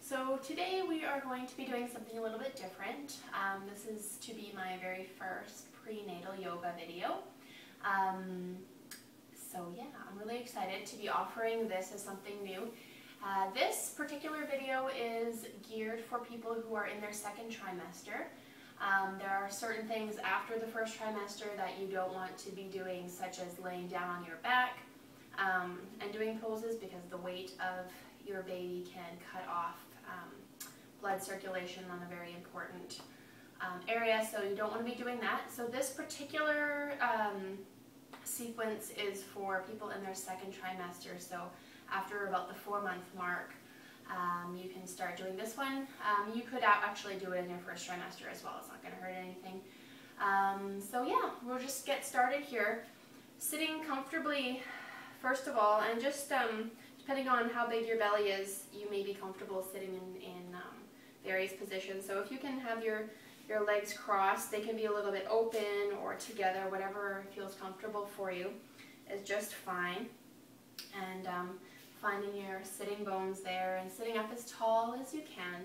So today we are going to be doing something a little bit different. This is to be my very first prenatal yoga video. So yeah, I'm really excited to be offering this as something new. This particular video is geared for people who are in their second trimester. There are certain things after the first trimester that you don't want to be doing, such as laying down on your back and doing poses, because the weight of your baby can cut off blood circulation on a very important area, so you don't want to be doing that. So this particular sequence is for people in their second trimester, so after about the 4-month mark, you can start doing this one. You could actually do it in your first trimester as well. It's not going to hurt anything. So yeah, we'll just get started here. Sitting comfortably, first of all, and just depending on how big your belly is, you may be comfortable sitting in various positions. So if you can have your legs crossed, they can be a little bit open or together, whatever feels comfortable for you is just fine. And finding your sitting bones there and sitting up as tall as you can.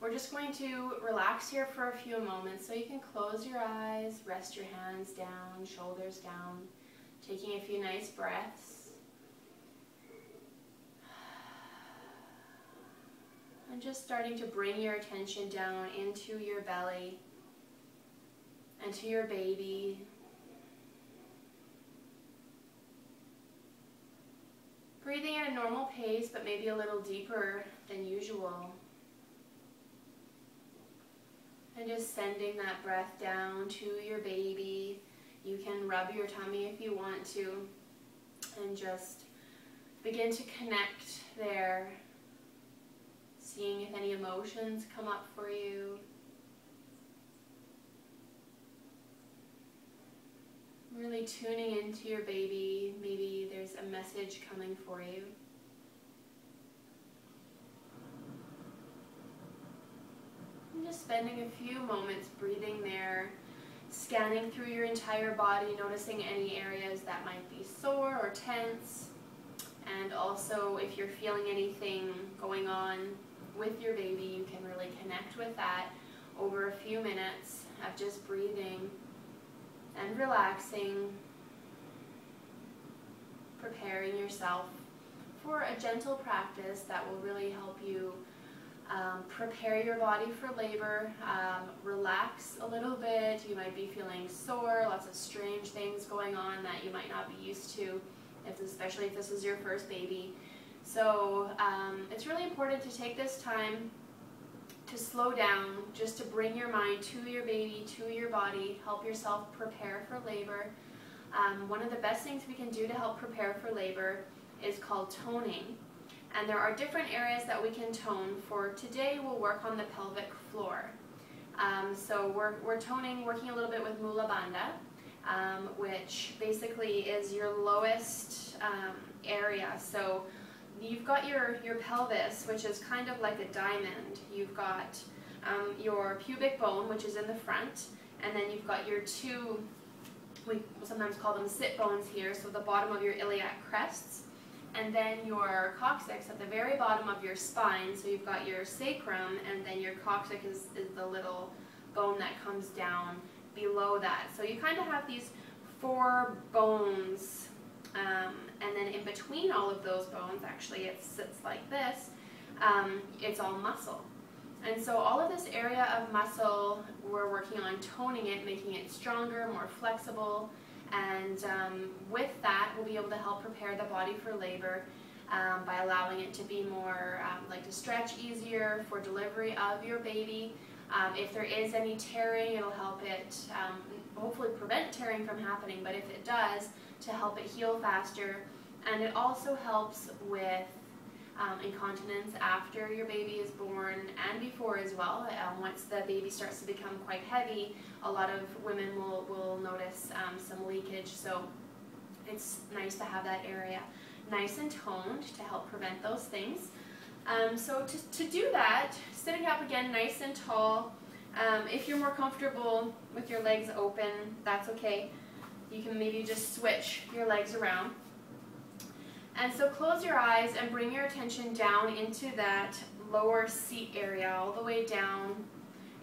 We're just going to relax here for a few moments, so you can close your eyes, rest your hands down, shoulders down, taking a few nice breaths. And just starting to bring your attention down into your belly and to your baby. Breathing at a normal pace, but maybe a little deeper than usual. And just sending that breath down to your baby. You can rub your tummy if you want to, and just begin to connect there. Seeing if any emotions come up for you. Really tuning into your baby. Maybe there's a message coming for you. And just spending a few moments breathing there, scanning through your entire body, noticing any areas that might be sore or tense, and also if you're feeling anything going on with your baby, you can really connect with that over a few minutes of just breathing and relaxing, preparing yourself for a gentle practice that will really help you prepare your body for labor, relax a little bit. You might be feeling sore, lots of strange things going on that you might not be used to, especially if this is your first baby. So it's really important to take this time to slow down, just to bring your mind to your baby, to your body, help yourself prepare for labor. One of the best things we can do to help prepare for labor is called toning. And there are different areas that we can tone. For today, we'll work on the pelvic floor. So we're toning, working a little bit with Mula Bandha, which basically is your lowest area. So you've got your pelvis, which is kind of like a diamond. You've got your pubic bone, which is in the front, and then you've got your two, we sometimes call them sit bones here, so the bottom of your iliac crests, and then your coccyx at the very bottom of your spine. So you've got your sacrum, and then your coccyx is the little bone that comes down below that. So you kind of have these 4 bones. And then in between all of those bones, actually it sits like this, it's all muscle. And so all of this area of muscle, we're working on toning it, making it stronger, more flexible, and with that we'll be able to help prepare the body for labor by allowing it to be more, to stretch easier for delivery of your baby. If there is any tearing, it'll help it, hopefully prevent tearing from happening, but if it does, to help it heal faster. And it also helps with incontinence after your baby is born and before as well. Once the baby starts to become quite heavy, a lot of women will notice some leakage, so it's nice to have that area nice and toned to help prevent those things. So to do that, sitting up again nice and tall. If you're more comfortable with your legs open, that's okay. You can maybe just switch your legs around. And so close your eyes and bring your attention down into that lower seat area, all the way down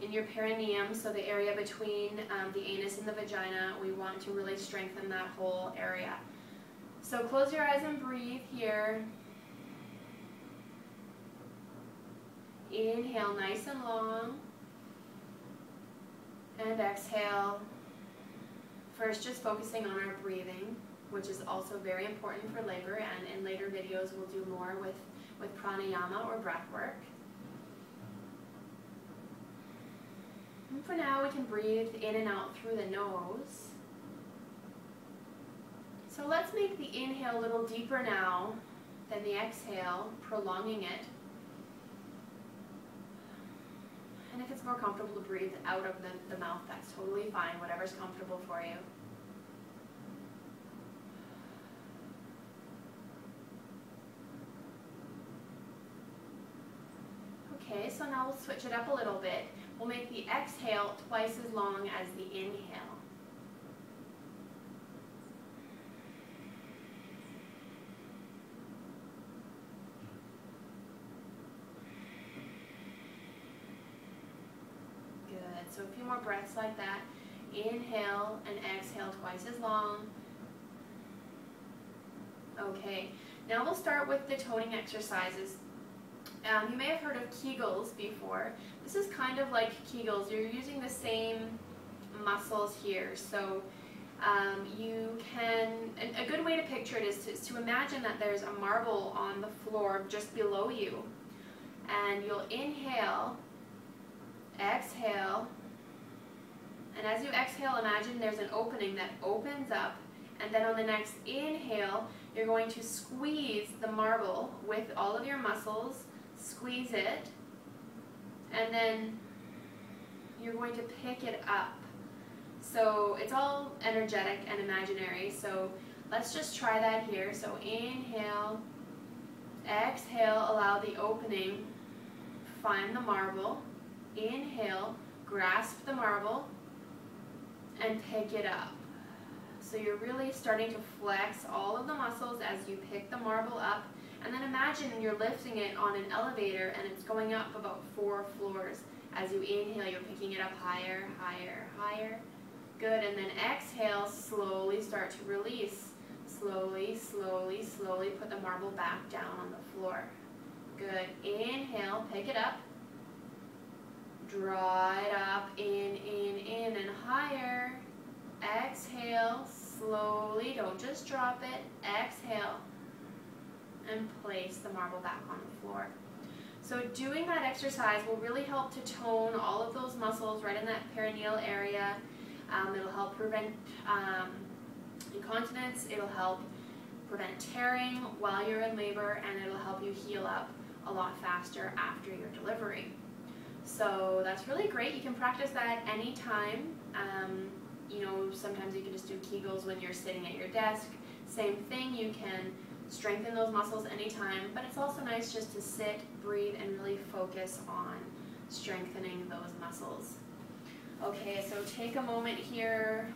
in your perineum, so the area between the anus and the vagina. We want to really strengthen that whole area. So close your eyes and breathe here. Inhale nice and long. And exhale. First, just focusing on our breathing, which is also very important for labor, and in later videos we'll do more with pranayama or breathwork. And for now, we can breathe in and out through the nose. So let's make the inhale a little deeper now than the exhale, prolonging it. And if it's more comfortable to breathe out of the mouth, that's totally fine, whatever's comfortable for you. Okay, so now we'll switch it up a little bit. We'll make the exhale twice as long as the inhale. Good, so a few more breaths like that. Inhale and exhale twice as long. Okay, now we'll start with the toning exercises. You may have heard of Kegels before. This is kind of like Kegels. You're using the same muscles here. So you can, a good way to picture it is to imagine that there's a marble on the floor just below you. And you'll inhale, exhale, and as you exhale, imagine there's an opening that opens up, and then on the next inhale, you're going to squeeze the marble with all of your muscles. Squeeze it, and then you're going to pick it up. So it's all energetic and imaginary, so let's just try that here. So inhale, exhale, allow the opening, find the marble, inhale, grasp the marble, and pick it up. So you're really starting to flex all of the muscles as you pick the marble up. And then imagine you're lifting it on an elevator and it's going up about 4 floors. As you inhale, you're picking it up higher, higher, higher. Good, and then exhale, slowly start to release. Slowly, slowly, slowly put the marble back down on the floor. Good, inhale, pick it up. Draw it up, in, and higher. Exhale, slowly, don't just drop it. Exhale. And place the marble back on the floor. So doing that exercise will really help to tone all of those muscles right in that perineal area. It'll help prevent incontinence, it'll help prevent tearing while you're in labor, and it'll help you heal up a lot faster after your delivery. So that's really great. You can practice that anytime. You know, sometimes you can just do Kegels when you're sitting at your desk. Same thing, you can strengthen those muscles anytime, but it's also nice just to sit, breathe, and really focus on strengthening those muscles. Okay, so take a moment here.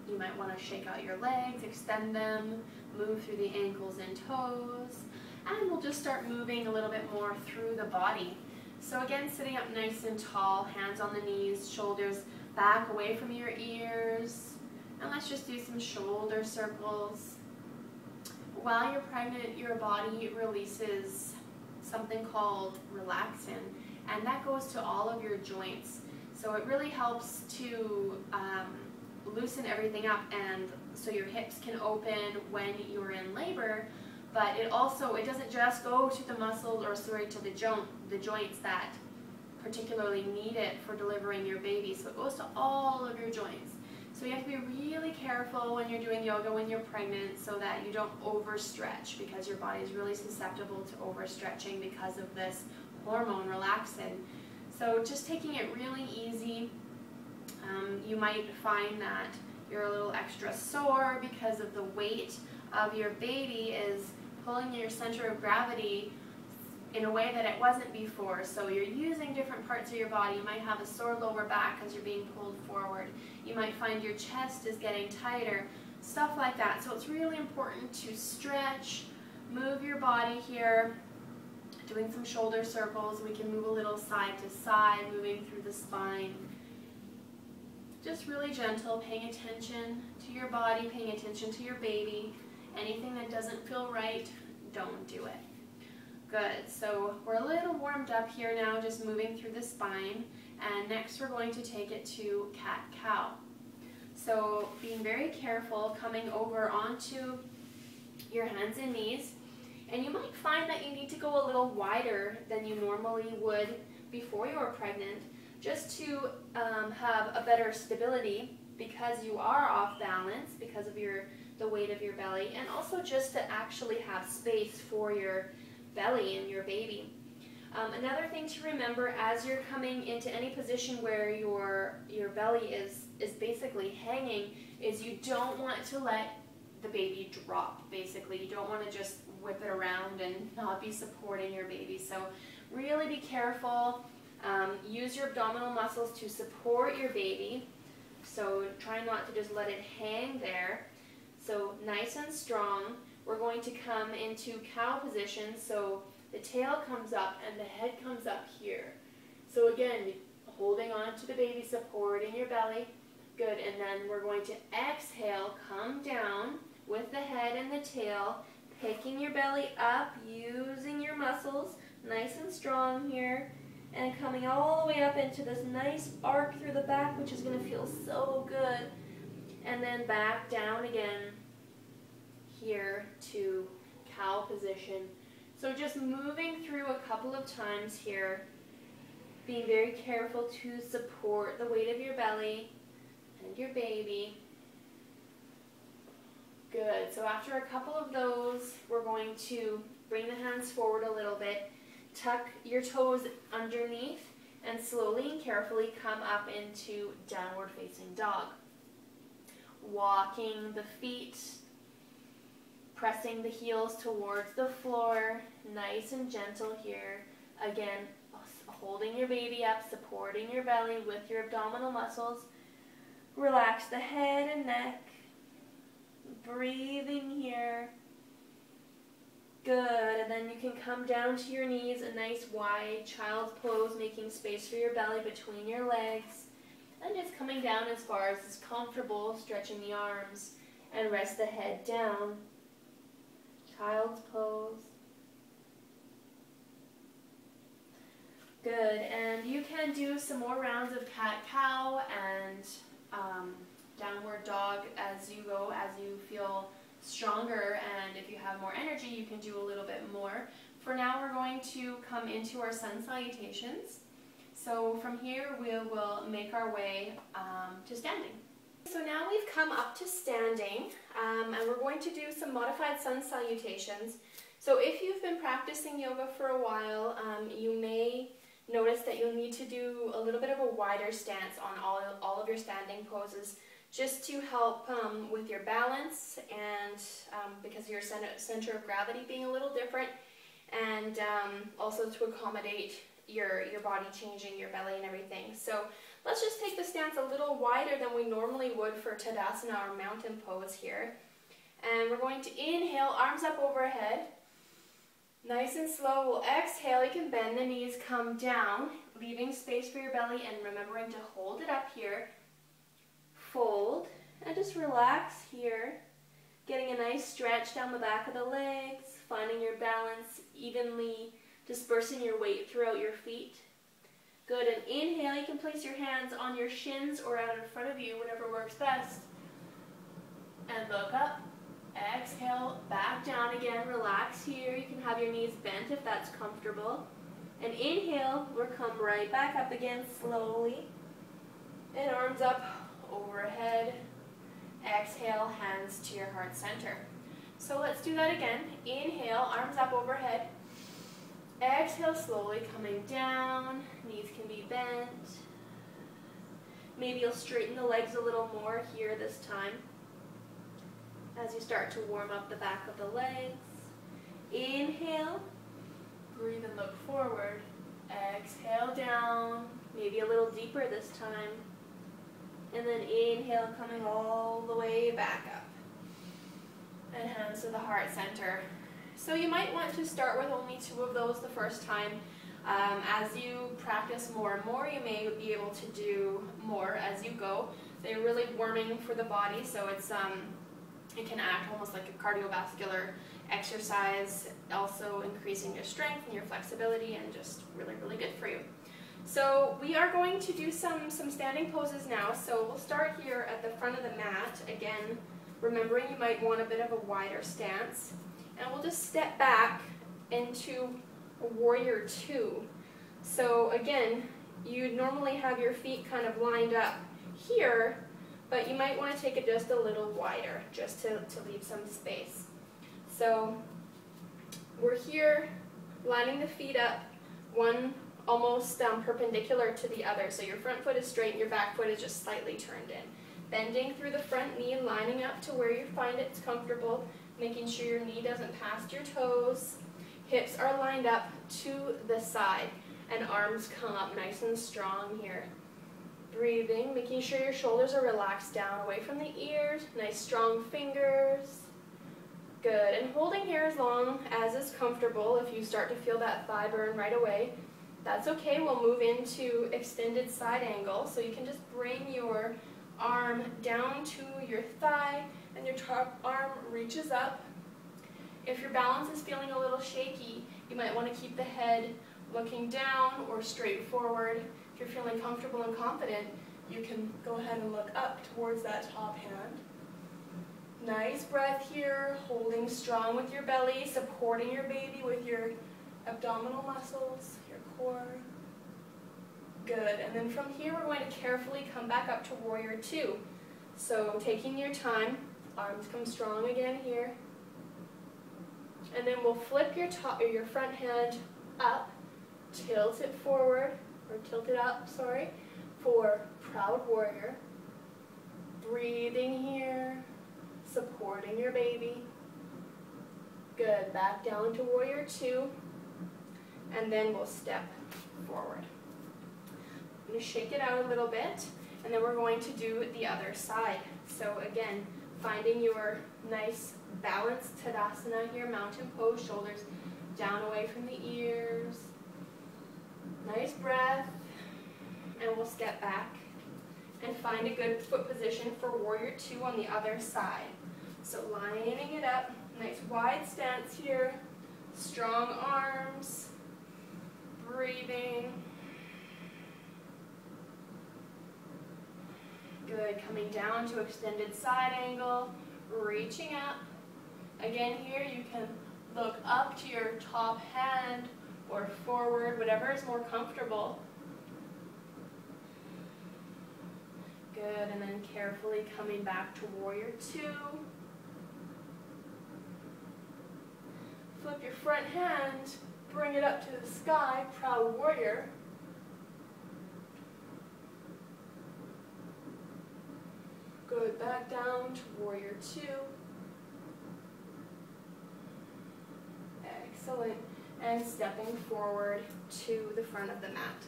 You might want to shake out your legs, extend them, move through the ankles and toes, and we'll just start moving a little bit more through the body. So again, sitting up nice and tall, hands on the knees, shoulders back away from your ears, and let's just do some shoulder circles. While you're pregnant, your body releases something called relaxin, and that goes to all of your joints. So it really helps to loosen everything up, and so your hips can open when you're in labor, but it doesn't just go to the muscles, or sorry, to the joints that particularly need it for delivering your baby. So it goes to all of your joints. So you have to be really careful when you're doing yoga when you're pregnant so that you don't overstretch, because your body is really susceptible to overstretching because of this hormone relaxin. So just taking it really easy. You might find that you're a little extra sore because of the weight of your baby is pulling your center of gravity in a way that it wasn't before. So you're using different parts of your body. You might have a sore lower back as you're being pulled forward. You might find your chest is getting tighter. stuff like that. So it's really important to stretch, move your body here, doing some shoulder circles. We can move a little side to side, moving through the spine. Just really gentle, paying attention to your body, paying attention to your baby. Anything that doesn't feel right, don't do it. Good, so we're a little warmed up here now, just moving through the spine. And next we're going to take it to cat-cow. So being very careful, coming over onto your hands and knees. And you might find that you need to go a little wider than you normally would before you were pregnant, just to have a better stability, because you are off balance because of the weight of your belly, and also just to actually have space for your belly and your baby. Another thing to remember as you're coming into any position where your belly is basically hanging is you don't want to let the baby drop, basically. You don't want to just whip it around and not be supporting your baby. So really be careful. Use your abdominal muscles to support your baby. So try not to just let it hang there. So nice and strong. We're going to come into cow position. So the tail comes up and the head comes up here. So again, holding on to the baby, supporting your belly. Good, and then we're going to exhale, come down with the head and the tail, picking your belly up, using your muscles, nice and strong here, and coming all the way up into this nice arc through the back, which is going to feel so good. And then back down again here to cow position. So just moving through a couple of times here, being very careful to support the weight of your belly and your baby. Good. So after a couple of those, we're going to bring the hands forward a little bit, tuck your toes underneath, and slowly and carefully come up into downward facing dog. Walking the feet, pressing the heels towards the floor, nice and gentle here. Again, holding your baby up, supporting your belly with your abdominal muscles. Relax the head and neck. Breathing here. Good, and then you can come down to your knees, a nice wide child's pose, making space for your belly between your legs. And just coming down as far as is comfortable, stretching the arms, and rest the head down. Child's pose. Good, and you can do some more rounds of cat-cow and downward dog as you go, as you feel stronger, and if you have more energy, you can do a little bit more. For now, we're going to come into our sun salutations. So from here, we will make our way to standing. So now we've come up to standing, and we're going to do some modified sun salutations. So if you've been practicing yoga for a while, you may notice that you'll need to do a little bit of a wider stance on all of your standing poses, just to help with your balance, and because of your center of gravity being a little different, and also to accommodate your body changing, your belly and everything. So let's just take the stance a little wider than we normally would for Tadasana, or mountain pose here. And we're going to inhale, arms up overhead. Nice and slow, we'll exhale. You can bend the knees, come down, leaving space for your belly, and remembering to hold it up here. Fold, and just relax here. Getting a nice stretch down the back of the legs, finding your balance, evenly dispersing your weight throughout your feet. Good, and inhale, you can place your hands on your shins or out in front of you, whatever works best. And look up. Exhale, back down again, relax here. You can have your knees bent if that's comfortable. And inhale, we'll come right back up again slowly. And arms up overhead. Exhale, hands to your heart center. So let's do that again. Inhale, arms up overhead. Exhale, slowly coming down. Knees can be bent. Maybe you'll straighten the legs a little more here this time, as you start to warm up the back of the legs. Inhale, breathe and look forward. Exhale down, maybe a little deeper this time. And then inhale, coming all the way back up. and hands to the heart center. So you might want to start with only 2 of those the first time. As you practice more and more, you may be able to do more as you go. So you're really warming for the body, so it can act almost like a cardiovascular exercise, also increasing your strength and your flexibility, and just really, really good for you. So we are going to do some standing poses now. So we'll start here at the front of the mat. Again, remembering you might want a bit of a wider stance. And we'll just step back into a warrior 2. So again, you'd normally have your feet kind of lined up here, but you might want to take it just a little wider, just to leave some space. So we're here lining the feet up, one almost perpendicular to the other. So your front foot is straight and your back foot is just slightly turned in. Bending through the front knee, lining up to where you find it's comfortable, making sure your knee doesn't pass your toes. Hips are lined up to the side and arms come up nice and strong here. Breathing, making sure your shoulders are relaxed down away from the ears, nice strong fingers. Good, and holding here as long as is comfortable. If you start to feel that thigh burn right away, that's okay. We'll move into extended side angle. So you can just bring your arm down to your thigh and your top arm reaches up. If your balance is feeling a little shaky, you might want to keep the head looking down or straight forward. If you're feeling comfortable and confident, you can go ahead and look up towards that top hand. Nice breath here, holding strong with your belly, supporting your baby with your abdominal muscles, your core. Good, and then from here we're going to carefully come back up to warrior 2. So taking your time, arms come strong again here. And then we'll flip your front hand up, tilt it forward, or tilt it up, sorry, for proud warrior. Breathing here, supporting your baby. Good, back down to warrior 2, and then we'll step forward. I'm going to shake it out a little bit, and then we're going to do the other side. So again, finding your nice balanced Tadasana here, mountain pose, shoulders down away from the ears. Nice breath, and we'll step back and find a good foot position for warrior 2 on the other side. So lining it up, nice wide stance here, strong arms, breathing. Good, coming down to extended side angle, reaching up. Again here you can look up to your top hand or forward, whatever is more comfortable. Good, and then carefully coming back to warrior 2. Flip your front hand, bring it up to the sky, proud warrior. Good, back down to warrior 2. Excellent. And stepping forward to the front of the mat.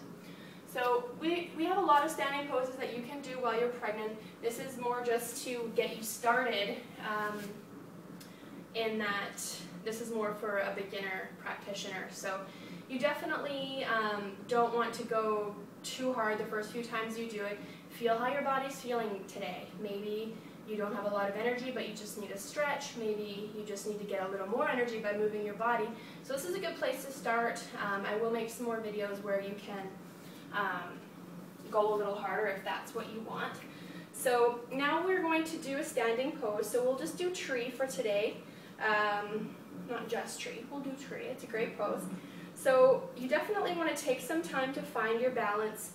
So we have a lot of standing poses that you can do while you're pregnant. This is more just to get you started in that this is more for a beginner practitioner. So you definitely don't want to go too hard the first few times you do it. Feel how your body's feeling today. Maybe you don't have a lot of energy, but you just need a stretch. Maybe you just need to get a little more energy by moving your body. So this is a good place to start. I will make some more videos where you can go a little harder if that's what you want. So now we're going to do a standing pose. So we'll just do tree for today. Not just tree, we'll do tree. It's a great pose. So you definitely want to take some time to find your balance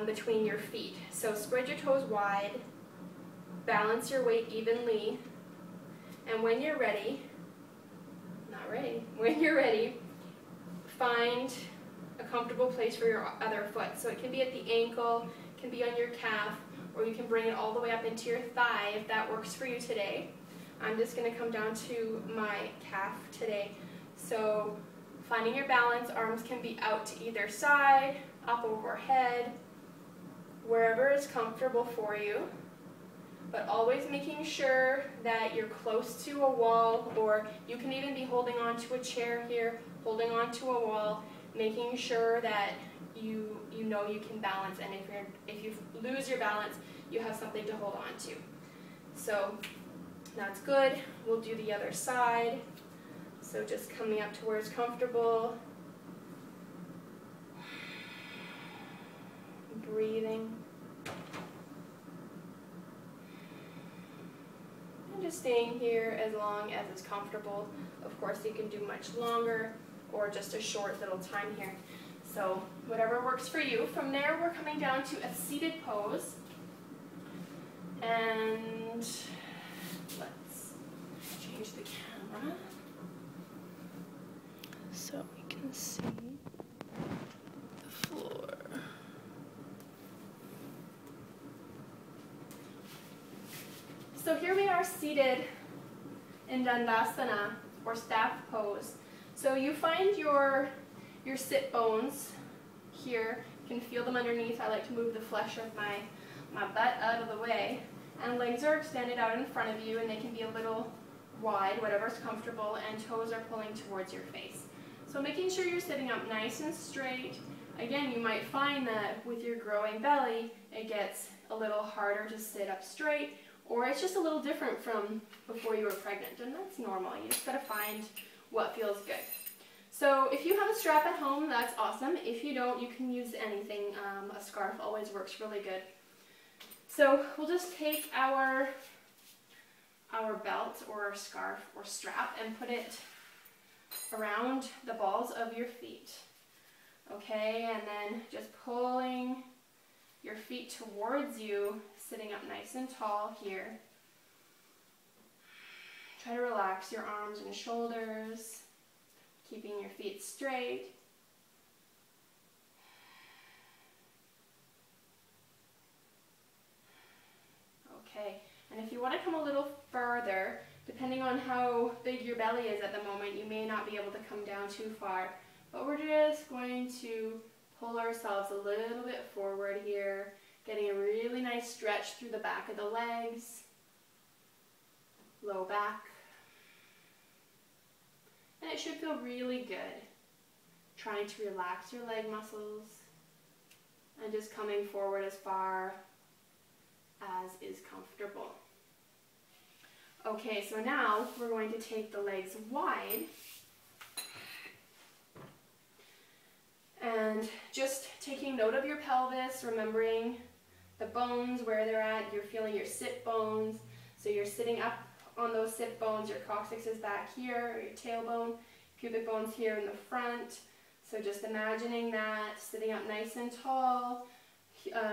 between your feet. So spread your toes wide, balance your weight evenly, and when you're ready, when you're ready, find a comfortable place for your other foot. So it can be at the ankle, it can be on your calf, or you can bring it all the way up into your thigh if that works for you today. I'm just going to come down to my calf today. So finding your balance, arms can be out to either side, up overhead, wherever is comfortable for you. but always making sure that you're close to a wall, or you can even be holding onto a chair here, holding onto a wall, making sure that you know you can balance, and if you lose your balance, you have something to hold on to. So that's good. We'll do the other side. So just coming up to where it's comfortable. Breathing. And just staying here as long as it's comfortable. Of course, you can do much longer or just a short little time here. So whatever works for you. From there, we're coming down to a seated pose. And let's change the camera so we can see the floor. So here we are seated in Dandasana, or staff pose. So you find your sit bones here. You can feel them underneath. I like to move the flesh of my butt out of the way. And legs are extended out in front of you, and they can be a little wide, whatever's comfortable, and toes are pulling towards your face. So making sure you're sitting up nice and straight. Again, you might find that with your growing belly, it gets a little harder to sit up straight, or it's just a little different from before you were pregnant, and that's normal. You just gotta find what feels good. So if you have a strap at home, that's awesome. If you don't, you can use anything. A scarf always works really good. So we'll just take our belt or scarf or strap and put it around the balls of your feet. Okay, and then just pulling your feet towards you, sitting up nice and tall here. Try to relax your arms and shoulders, keeping your feet straight. Okay, and if you want to come a little further, depending on how big your belly is at the moment, you may not be able to come down too far, but we're just going to pull ourselves a little bit forward here, getting a really nice stretch through the back of the legs, low back, and it should feel really good. Trying to relax your leg muscles and just coming forward as far as is comfortable. Okay, so now we're going to take the legs wide and just taking note of your pelvis, remembering the bones, where they're at. You're feeling your sit bones, so you're sitting up on those sit bones. Your coccyx is back here, or your tailbone, pubic bones here in the front. So just imagining that, sitting up nice and tall,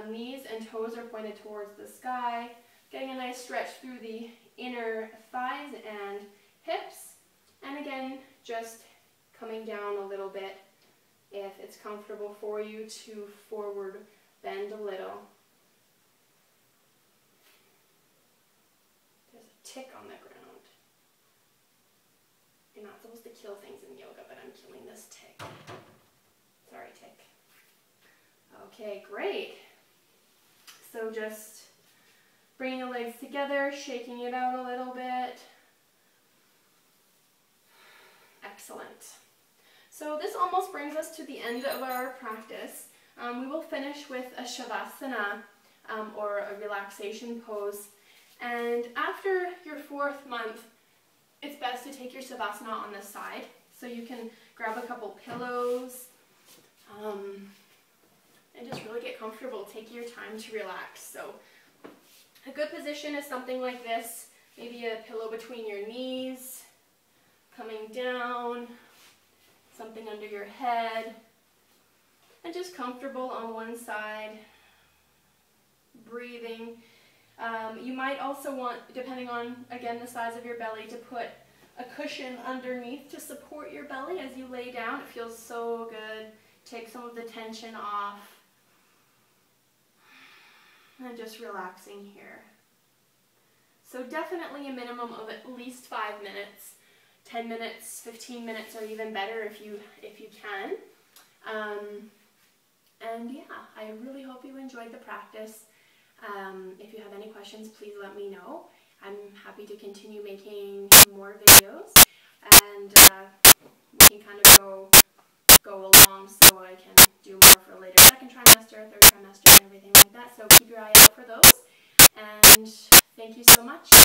knees and toes are pointed towards the sky, getting a nice stretch through the inner thighs and hips, and again, just coming down a little bit if it's comfortable for you to forward bend a little. There's a tick on the ground. You're not supposed to kill things in yoga, but I'm killing this tick. Sorry, tick. Okay, great. So just bringing the legs together, shaking it out a little bit. Excellent. So this almost brings us to the end of our practice. We will finish with a Shavasana, or a relaxation pose. And after your 4th month, it's best to take your Savasana on the side. So you can grab a couple pillows, and just really get comfortable. Take your time to relax. So a good position is something like this, maybe a pillow between your knees, coming down, something under your head, and just comfortable on one side, breathing. You might also want, depending on, again, the size of your belly, to put a cushion underneath to support your belly as you lay down. It feels so good. Take some of the tension off. And just relaxing here. So definitely a minimum of at least 5 minutes. 10 minutes, 15 minutes are even better if you can. And yeah, I really hope you enjoyed the practice. If you have any questions, please let me know. I'm happy to continue making more videos, and we can kind of go along so I can do more for later second trimester, third trimester, and everything like that. So keep your eye out for those, and thank you so much.